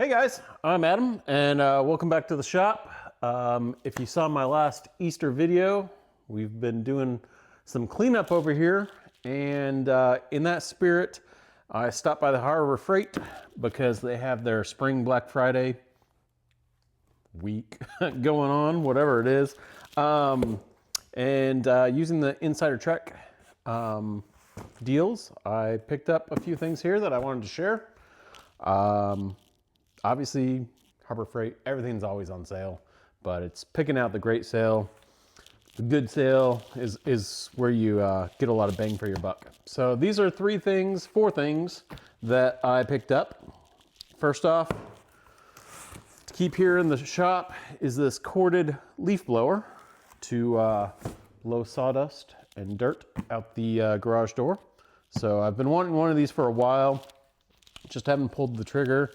Hey guys, I'm Adam and welcome back to the shop. If you saw my last Easter video, we've been doing some cleanup over here, and in that spirit, I stopped by the Harbor Freight because they have their Spring Black Friday week going on, whatever it is. Using the Insider Trek deals, I picked up a few things here that I wanted to share. Obviously, Harbor Freight, everything's always on sale, but it's picking out the great sale. The good sale is where you get a lot of bang for your buck. So these are four things that I picked up. First off, to keep here in the shop is this corded leaf blower to blow sawdust and dirt out the garage door. So I've been wanting one of these for a while, just haven't pulled the trigger.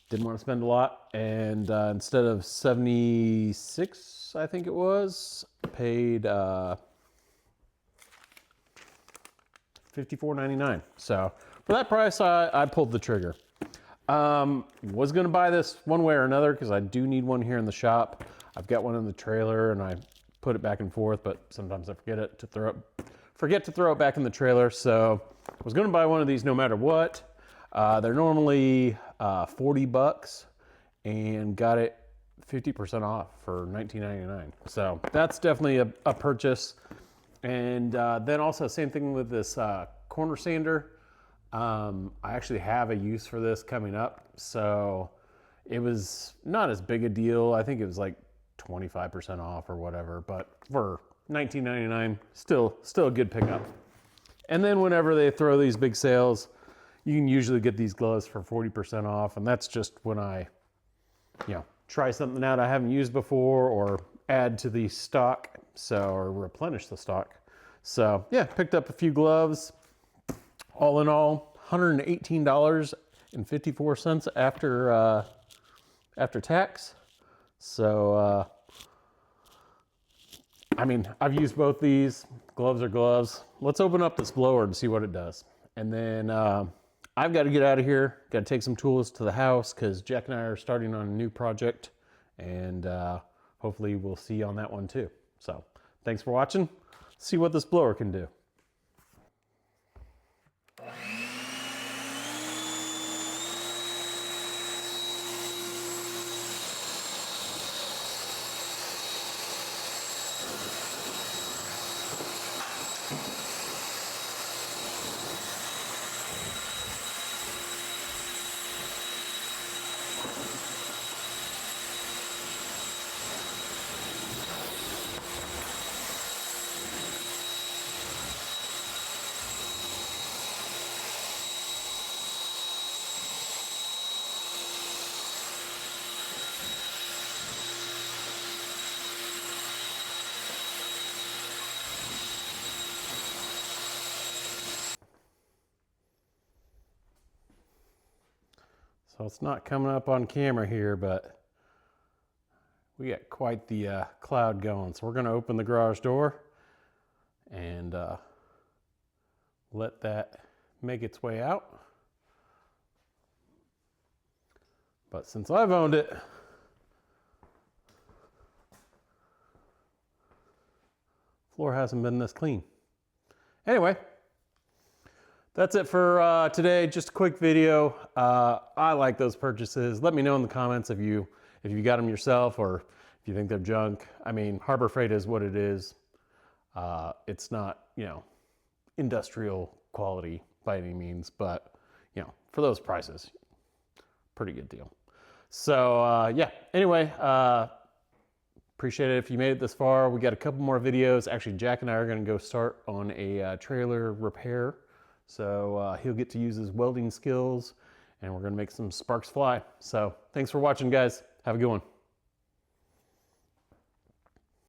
Didn't want to spend a lot, and instead of $76, I think it was, paid $54.99. So for that price, I pulled the trigger. Was going to buy this one way or another because I do need one here in the shop. I've got one in the trailer, and I put it back and forth, but sometimes I forget to throw it back in the trailer. So I was going to buy one of these no matter what. They're normally 40 bucks and got it 50% off for $19.99. So that's definitely a purchase. And then also same thing with this corner sander. I actually have a use for this coming up. So it was not as big a deal. I think it was like 25% off or whatever, but for $19.99, still a good pickup. And then whenever they throw these big sales, you can usually get these gloves for 40% off, and that's just when I, try something out I haven't used before or add to the stock, or replenish the stock. So yeah, picked up a few gloves. All in all, $118.54 after tax. So I mean, I've used both these. Gloves are gloves. Let's open up this blower and see what it does. And then I've got to get out of here. Got to take some tools to the house because Jack and I are starting on a new project, and hopefully we'll see you on that one too. So thanks for watching. See what this blower can do. So it's not coming up on camera here, but we got quite the cloud going. So we're going to open the garage door and let that make its way out. But since I've owned it, floor hasn't been this clean. Anyway, that's it for today. Just a quick video. I like those purchases. Let me know in the comments if you got them yourself or if you think they're junk. I mean, Harbor Freight is what it is. It's not, industrial quality by any means, but for those prices, pretty good deal. So yeah, anyway, appreciate it if you made it this far. We got a couple more videos. Actually, Jack and I are going to go start on a trailer repair. So he'll get to use his welding skills, and we're going to make some sparks fly. So thanks for watching, guys. Have a good one.